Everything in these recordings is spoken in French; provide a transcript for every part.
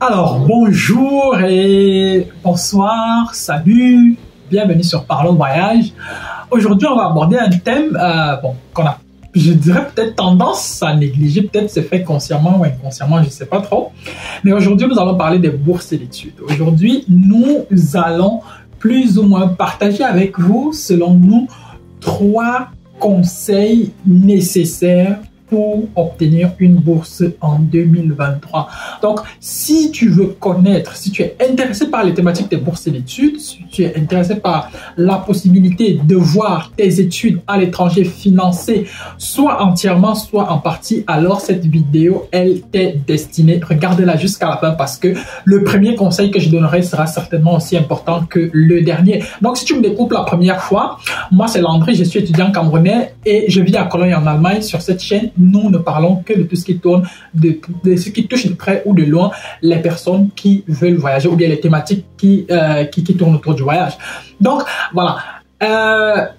Alors, bonjour et bonsoir, salut, bienvenue sur Parlons Voyage. Aujourd'hui, on va aborder un thème qu'on a, je dirais peut-être tendance à négliger, peut-être c'est fait consciemment ou inconsciemment, je ne sais pas trop. Mais aujourd'hui, nous allons parler des bourses d'études. Aujourd'hui, nous allons plus ou moins partager avec vous, selon nous, 3 conseils nécessaires pour obtenir une bourse en 2023. Donc, si tu veux connaître, si tu es intéressé par les thématiques des bourses d'études, si tu es intéressé par la possibilité de voir tes études à l'étranger financées, soit entièrement, soit en partie, alors cette vidéo, elle t'est destinée. Regarde-la jusqu'à la fin parce que le premier conseil que je donnerai sera certainement aussi important que le dernier. Donc, si tu me découvres la première fois, moi c'est Landry, je suis étudiant camerounais et je vis à Cologne en Allemagne. Sur cette chaîne, nous ne parlons que de tout ce qui tourne, de ce qui touche de près ou de loin les personnes qui veulent voyager ou bien les thématiques qui tournent autour du voyage. Donc, voilà.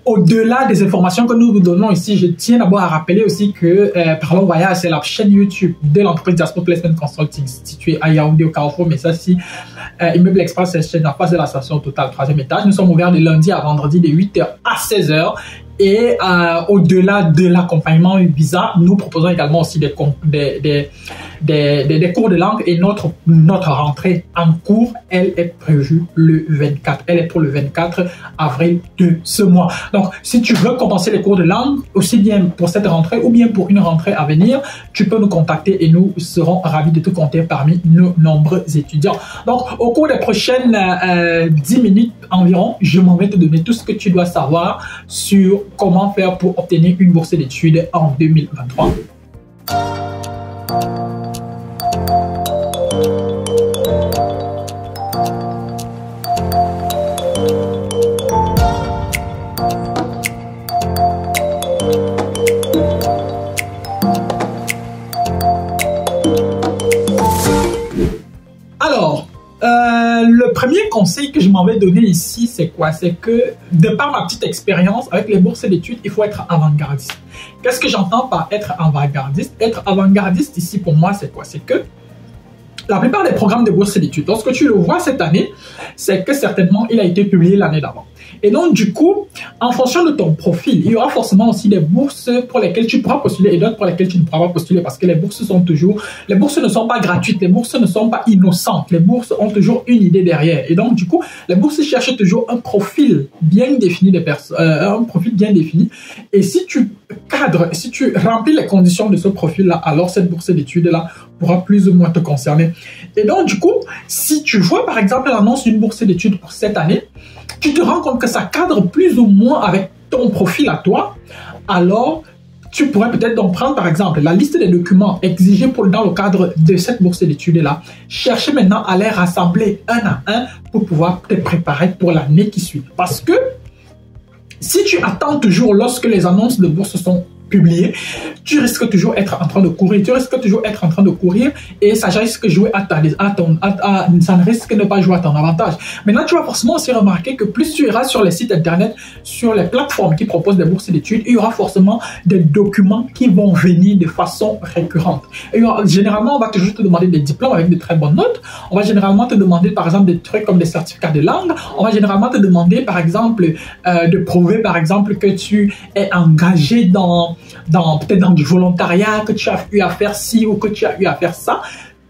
Au-delà des informations que nous vous donnons ici, je tiens d'abord à rappeler aussi que Parlons Voyage, c'est la chaîne YouTube de l'entreprise Diaspora Placement Consulting située à Yaoundé au Carrefour, mais ça si Immeuble Express, c'est chaîne en face de la station Total 3e étage. Nous sommes ouverts de lundi à vendredi de 8h à 16h. Et au-delà de l'accompagnement visa, nous proposons également aussi des cours de langue et notre rentrée en cours, elle est prévue le 24. Elle est pour le 24 avril de ce mois. Donc, si tu veux commencer les cours de langue, aussi bien pour cette rentrée ou bien pour une rentrée à venir, tu peux nous contacter et nous serons ravis de te compter parmi nos nombreux étudiants. Donc, au cours des prochaines 10 minutes environ, je m'en vais te donner tout ce que tu dois savoir sur comment faire pour obtenir une bourse d'études en 2023. Alors, le premier conseil que je m'en vais donner ici, c'est quoi? C'est que, de par ma petite expérience avec les bourses d'études, il faut être avant-gardiste. Qu'est-ce que j'entends par être avant-gardiste? Être avant-gardiste ici, pour moi, c'est quoi? C'est que la plupart des programmes de bourses d'études, lorsque tu le vois cette année, c'est que certainement, il a été publié l'année d'avant. Et donc, du coup, en fonction de ton profil, il y aura forcément aussi des bourses pour lesquelles tu pourras postuler et d'autres pour lesquelles tu ne pourras pas postuler parce que les bourses ne sont pas gratuites, les bourses ne sont pas innocentes, les bourses ont toujours une idée derrière. Et donc, du coup, les bourses cherchent toujours un profil bien défini des personnes, un profil bien défini. Et si tu cadres, si tu remplis les conditions de ce profil-là, alors cette bourse d'études-là pourra plus ou moins te concerner. Et donc, du coup, si tu vois, par exemple, l'annonce d'une bourse d'études pour cette année, tu te rends compte que ça cadre plus ou moins avec ton profil à toi, alors tu pourrais peut-être donc prendre par exemple la liste des documents exigés dans le cadre de cette bourse d'études-là, chercher maintenant à les rassembler un à un pour pouvoir te préparer pour l'année qui suit. Parce que si tu attends toujours lorsque les annonces de bourse sont publiées, tu risques toujours être en train de courir, et ça risque de jouer ça ne risque de pas jouer à ton avantage. Maintenant, tu vas forcément aussi remarquer que plus tu iras sur les sites internet, sur les plateformes qui proposent des bourses d'études, il y aura forcément des documents qui vont venir de façon récurrente. Et généralement, on va toujours te demander des diplômes avec de très bonnes notes. On va généralement te demander, par exemple, des trucs comme des certificats de langue. On va généralement te demander, par exemple, de prouver, par exemple, que tu es engagé peut-être dans du volontariat, que tu as eu à faire ci ou que tu as eu à faire ça.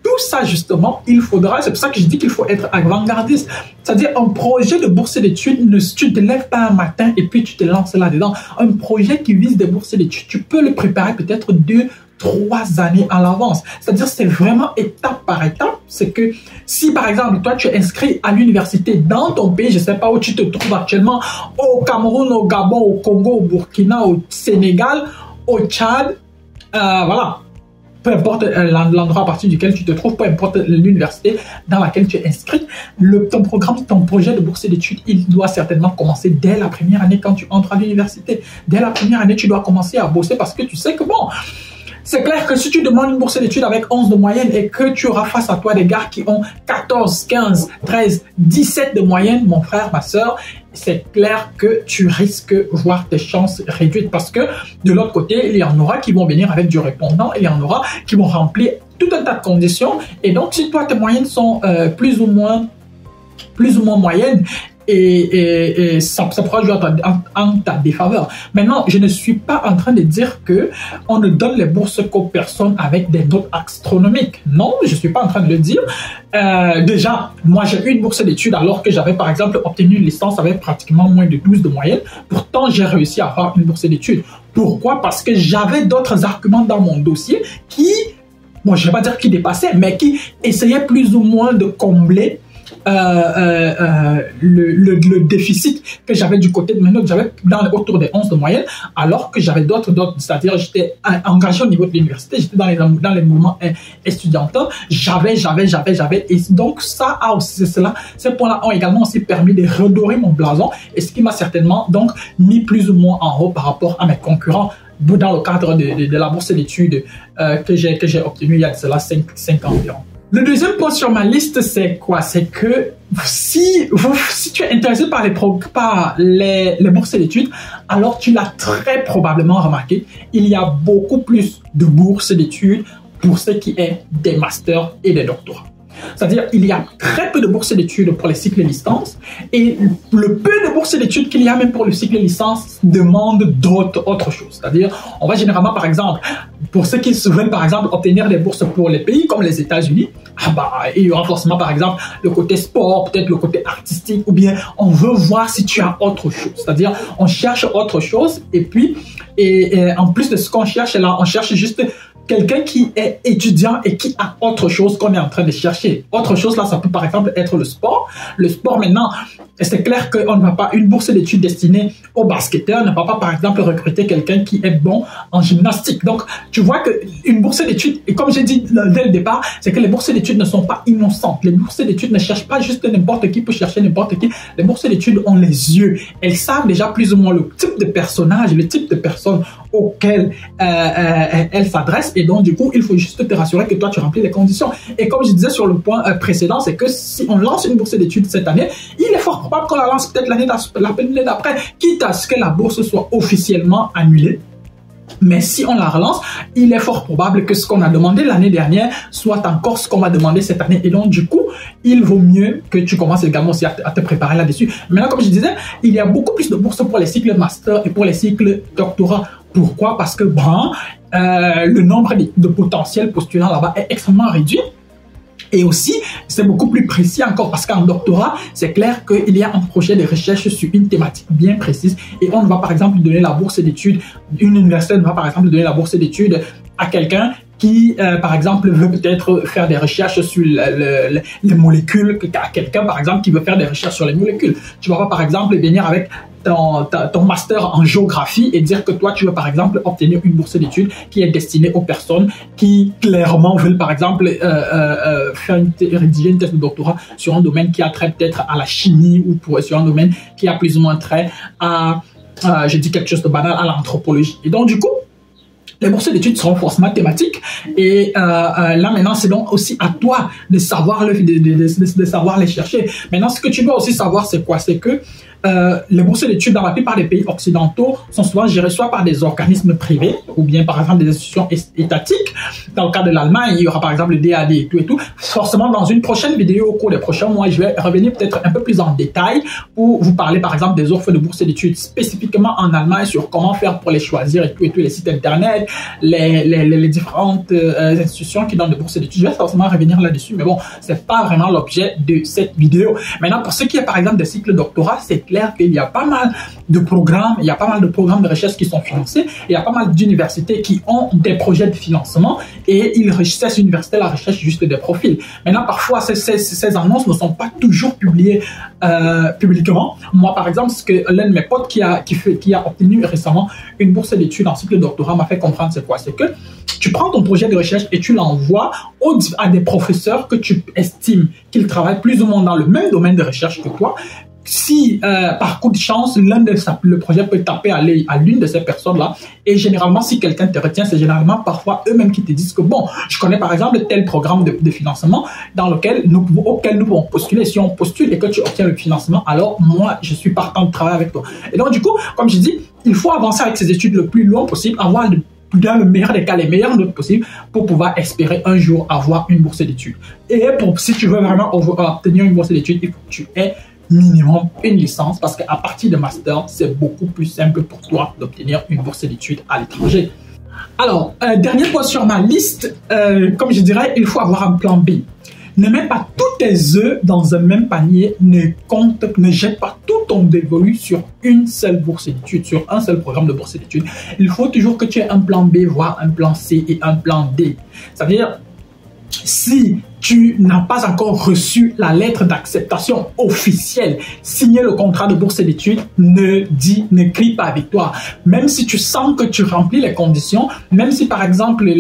Tout ça, justement, il faudra, c'est pour ça que je dis qu'il faut être avant-gardiste. C'est-à-dire, un projet de bourse d'études, tu ne te lèves pas un matin et puis tu te lances là-dedans. Un projet qui vise des bourses d'études, tu peux le préparer peut-être 2-3 années à l'avance. C'est-à-dire, c'est vraiment étape par étape. C'est que si, par exemple, toi, tu es inscrit à l'université dans ton pays, je ne sais pas où tu te trouves actuellement, au Cameroun, au Gabon, au Congo, au Burkina, au Sénégal, au Tchad, voilà. Peu importe l'endroit à partir duquel tu te trouves, peu importe l'université dans laquelle tu es inscrit, ton programme, ton projet de bourse d'études, il doit certainement commencer dès la première année quand tu entres à l'université. Dès la première année, tu dois commencer à bosser parce que tu sais que bon, c'est clair que si tu demandes une bourse d'études avec 11 de moyenne et que tu auras face à toi des gars qui ont 14, 15, 13, 17 de moyenne, mon frère, ma soeur, c'est clair que tu risques de voir tes chances réduites parce que de l'autre côté, il y en aura qui vont venir avec du répondant, il y en aura qui vont remplir tout un tas de conditions. Et donc, si toi, tes moyennes sont plus ou moins moyennes, et ça pourra jouer en ta défaveur. Maintenant, je ne suis pas en train de dire que on ne donne les bourses qu'aux personnes avec des notes astronomiques. Non, je ne suis pas en train de le dire. Déjà, moi, j'ai eu une bourse d'études alors que j'avais, par exemple, obtenu une licence avec pratiquement moins de 12 de moyenne. Pourtant, j'ai réussi à avoir une bourse d'études. Pourquoi? Parce que j'avais d'autres arguments dans mon dossier qui, bon, je ne vais pas dire qui dépassaient, mais qui essayaient plus ou moins de combler le déficit que j'avais du côté de mes notes. J'avais autour des 11 de moyenne, alors que j'avais d'autres, c'est-à-dire j'étais engagé au niveau de l'université, j'étais dans les mouvements estudiantins, j'avais, et donc ça a aussi, ces points-là ont également aussi permis de redorer mon blason, et ce qui m'a certainement donc mis plus ou moins en haut par rapport à mes concurrents dans le cadre de la bourse d'études que j'ai obtenue il y a de cela 5 ans environ. Le deuxième point sur ma liste, c'est quoi? C'est que si tu es intéressé par les bourses d'études, alors tu l'as très probablement remarqué, il y a beaucoup plus de bourses d'études pour ce qui est des masters et des doctorats. C'est-à-dire, il y a très peu de bourses d'études pour les cycles licence, et le peu de bourses d'études qu'il y a même pour le cycle licence demande autre chose. C'est-à-dire, on va généralement, par exemple, pour ceux qui veulent, par exemple, obtenir des bourses pour les pays comme les États-Unis, il y aura forcément, par exemple, le côté sport, peut-être le côté artistique, ou bien on veut voir si tu as autre chose. C'est-à-dire, on cherche autre chose, et puis, en plus de ce qu'on cherche là, on cherche juste quelqu'un qui est étudiant et qui a autre chose qu'on est en train de chercher. Autre chose, là, ça peut par exemple être le sport. Le sport, maintenant, c'est clair qu'on ne va pas, une bourse d'études destinée aux basketteurs ne va pas, par exemple, recruter quelqu'un qui est bon en gymnastique. Donc, tu vois qu'une bourse d'études, et comme j'ai dit dès le départ, c'est que les bourses d'études ne sont pas innocentes. Les bourses d'études ne cherchent pas juste n'importe qui pour chercher n'importe qui. Les bourses d'études ont les yeux. Elles savent déjà plus ou moins le type de personnage, le type de personne auquel elles s'adressent. Et donc, du coup, il faut juste te rassurer que toi, tu remplis les conditions. Et comme je disais sur le point précédent, c'est que si on lance une bourse d'études cette année, il est fort probable qu'on la lance peut-être l'année d'après, quitte à ce que la bourse soit officiellement annulée. Mais si on la relance, il est fort probable que ce qu'on a demandé l'année dernière soit encore ce qu'on va demander cette année. Et donc, du coup, il vaut mieux que tu commences également aussi à te préparer là-dessus. Maintenant, comme je disais, il y a beaucoup plus de bourses pour les cycles master et pour les cycles doctorat. Pourquoi? Parce que le nombre de potentiels postulants là-bas est extrêmement réduit. Et aussi, c'est beaucoup plus précis encore parce qu'en doctorat, c'est clair qu'il y a un projet de recherche sur une thématique bien précise et on va par exemple donner la bourse d'études, une université va par exemple donner la bourse d'études à quelqu'un qui, par exemple, veut peut-être faire des recherches sur les molécules, à quelqu'un, par exemple, qui veut faire des recherches sur les molécules. Tu vas pas, par exemple, venir avec ton master en géographie et dire que toi, tu veux, par exemple, obtenir une bourse d'études qui est destinée aux personnes qui, clairement, veulent, par exemple, rédiger une thèse de doctorat sur un domaine qui a trait peut-être à la chimie ou sur un domaine qui a plus ou moins trait à, je dis quelque chose de banal, à l'anthropologie. Et donc, du coup, les bourses d'études seront forcément thématiques et là maintenant c'est donc aussi à toi de savoir de savoir les chercher. Maintenant ce que tu dois aussi savoir c'est quoi? C'est que les bourses d'études dans la plupart des pays occidentaux sont souvent gérées soit par des organismes privés ou bien par exemple des institutions étatiques. Dans le cas de l'Allemagne, il y aura par exemple le DAD et tout. Forcément, dans une prochaine vidéo au cours des prochains mois, je vais revenir peut-être un peu plus en détail pour vous parler par exemple des offres de bourses d'études spécifiquement en Allemagne sur comment faire pour les choisir et tout, les sites internet, les différentes institutions qui donnent des bourses d'études. Je vais forcément revenir là-dessus, mais bon, c'est pas vraiment l'objet de cette vidéo. Maintenant, pour ce qui est par exemple des cycles doctorats, c'est clair qu'il y a pas mal de programmes, il y a pas mal de programmes de recherche qui sont financés, il y a pas mal d'universités qui ont des projets de financement et ces universités la recherchent juste des profils. Maintenant, parfois, ces annonces ne sont pas toujours publiées publiquement. Moi, par exemple, ce que l'un de mes potes qui a obtenu récemment une bourse d'études en cycle de doctorat m'a fait comprendre, c'est quoi? C'est que tu prends ton projet de recherche et tu l'envoies à des professeurs que tu estimes qu'ils travaillent plus ou moins dans le même domaine de recherche que toi. Si par coup de chance, le projet peut taper à l'une de ces personnes-là, et généralement, si quelqu'un te retient, c'est généralement parfois eux-mêmes qui te disent que bon, je connais par exemple tel programme de financement auquel nous pouvons postuler. Si on postule et que tu obtiens le financement, alors moi, je suis partant de travailler avec toi. Et donc, du coup, comme je dis, il faut avancer avec ces études le plus loin possible, avoir dans le meilleur des cas, les meilleures notes possibles pour pouvoir espérer un jour avoir une bourse d'études. Et si tu veux vraiment obtenir une bourse d'études, il faut que tu aies minimum une licence parce qu'à partir de master, c'est beaucoup plus simple pour toi d'obtenir une bourse d'études à l'étranger. Alors, dernier point sur ma liste, comme je dirais, il faut avoir un plan B. Ne mets pas tous tes œufs dans un même panier, ne jette pas tout ton dévolu sur une seule bourse d'études, sur un seul programme de bourse d'études. Il faut toujours que tu aies un plan B, voire un plan C et un plan D. Ça veut dire, si tu n'as pas encore reçu la lettre d'acceptation officielle, signer le contrat de bourse d'études, ne crie pas victoire. Même si tu sens que tu remplis les conditions, même si par exemple tu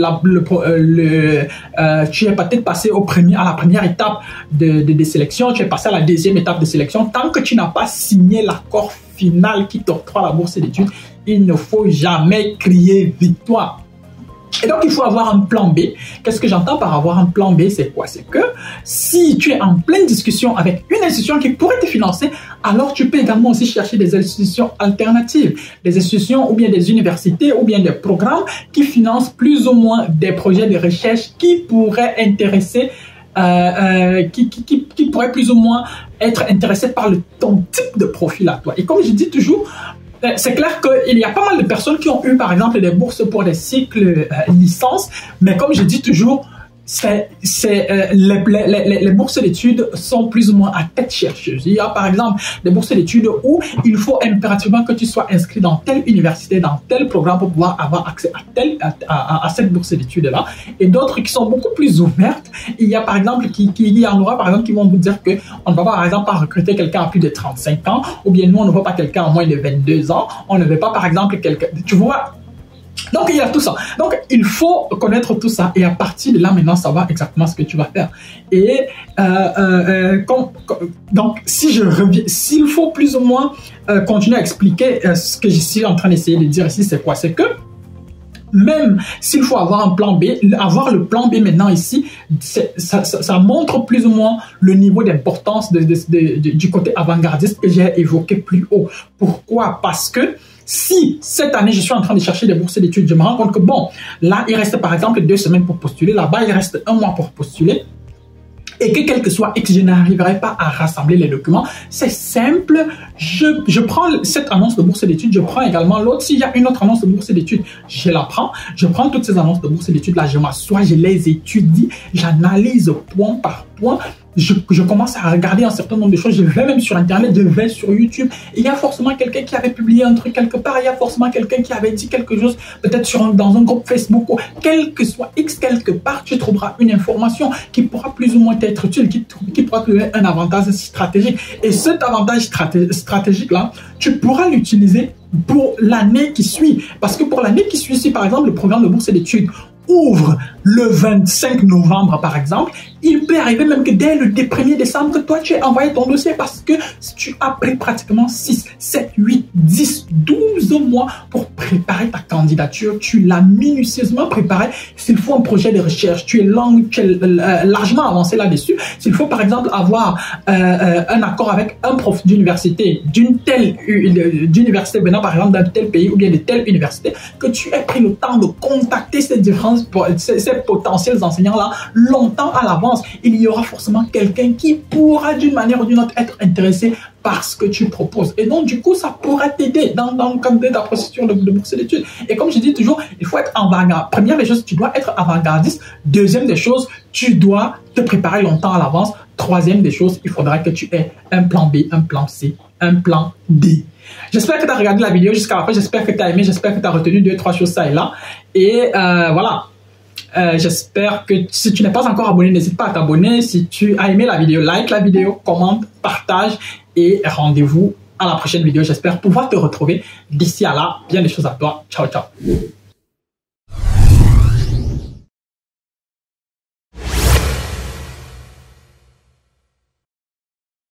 es peut-être passé à la première étape de sélection, tu es passé à la deuxième étape de sélection, tant que tu n'as pas signé l'accord final qui t'octroie la bourse d'études, il ne faut jamais crier victoire. Et donc, il faut avoir un plan B. Qu'est-ce que j'entends par avoir un plan B? C'est quoi? C'est que si tu es en pleine discussion avec une institution qui pourrait te financer, alors tu peux également aussi chercher des institutions alternatives. Des institutions ou bien des universités ou bien des programmes qui financent plus ou moins des projets de recherche qui pourraient intéresser qui pourrait plus ou moins être intéressé par ton type de profil à toi. Et comme je dis toujours, c'est clair qu'il y a pas mal de personnes qui ont eu, par exemple, des bourses pour des cycles licence, mais comme je dis toujours, les bourses d'études sont plus ou moins à tête chercheuse. Il y a par exemple des bourses d'études où il faut impérativement que tu sois inscrit dans telle université, dans tel programme pour pouvoir avoir accès à cette bourse d'études-là. Et d'autres qui sont beaucoup plus ouvertes. Il y a par exemple, il y en aura par exemple qui vont vous dire qu'on ne va pas par exemple pas recruter quelqu'un à plus de 35 ans, ou bien nous on ne veut pas quelqu'un à moins de 22 ans, on ne veut pas par exemple quelqu'un, tu vois. Donc, il y a tout ça. Donc, il faut connaître tout ça et à partir de là, maintenant, savoir exactement ce que tu vas faire. Et donc, s'il faut plus ou moins continuer à expliquer ce que je suis en train d'essayer de dire ici, c'est quoi? C'est que même s'il faut avoir un plan B, avoir le plan B maintenant ici, ça montre plus ou moins le niveau d'importance du côté avant-gardiste que j'ai évoqué plus haut. Pourquoi? Parce que si cette année, je suis en train de chercher des bourses d'études, je me rends compte que bon, là, il reste par exemple 2 semaines pour postuler, là-bas, il reste 1 mois pour postuler, et que quel que soit X, je n'arriverai pas à rassembler les documents. C'est simple, je prends cette annonce de bourse d'études, je prends également l'autre. S'il y a une autre annonce de bourse d'études, je la prends. Je prends toutes ces annonces de bourse d'études là, je m'assois, je les étudie, j'analyse point par point. Je commence à regarder un certain nombre de choses. Je vais même sur Internet, je vais sur YouTube. Il y a forcément quelqu'un qui avait publié un truc quelque part. Il y a forcément quelqu'un qui avait dit quelque chose, peut-être dans un groupe Facebook. Ou quel que soit X, quelque part, tu trouveras une information qui pourra plus ou moins t'être utile, qui pourra te donner un avantage stratégique. Et cet avantage stratégique-là, tu pourras l'utiliser pour l'année qui suit. Parce que pour l'année qui suit, si par exemple le programme de bourse d'études ouvre le 25 novembre, par exemple, il peut arriver même que dès le 1er décembre, que toi, tu aies envoyé ton dossier parce que tu as pris pratiquement 6, 7, 8, 10, 12 mois pour préparer ta candidature. Tu l'as minutieusement préparé. S'il faut un projet de recherche, tu es largement avancé là-dessus. S'il faut, par exemple, avoir un accord avec un prof d'université, d'université venant, par exemple, d'un tel pays ou bien de telle université, que tu aies pris le temps de contacter ces potentiels enseignants-là longtemps à l'avance, il y aura forcément quelqu'un qui pourra d'une manière ou d'une autre être intéressé par ce que tu proposes. Et donc, du coup, ça pourra t'aider dans le cadre de ta procédure de bourse d'études. Et comme je dis toujours, il faut être avant-gardiste. Première des choses, tu dois être avant-gardiste. Deuxième des choses, tu dois te préparer longtemps à l'avance. Troisième des choses, il faudra que tu aies un plan B, un plan C, un plan D. J'espère que tu as regardé la vidéo jusqu'à la fin. J'espère que tu as aimé. J'espère que tu as retenu 2-3 choses ça et là. Et voilà. J'espère que si tu n'es pas encore abonné, n'hésite pas à t'abonner. Si tu as aimé la vidéo, like la vidéo, commente, partage et rendez-vous à la prochaine vidéo. J'espère pouvoir te retrouver d'ici à là. Bien des choses à toi. Ciao, ciao.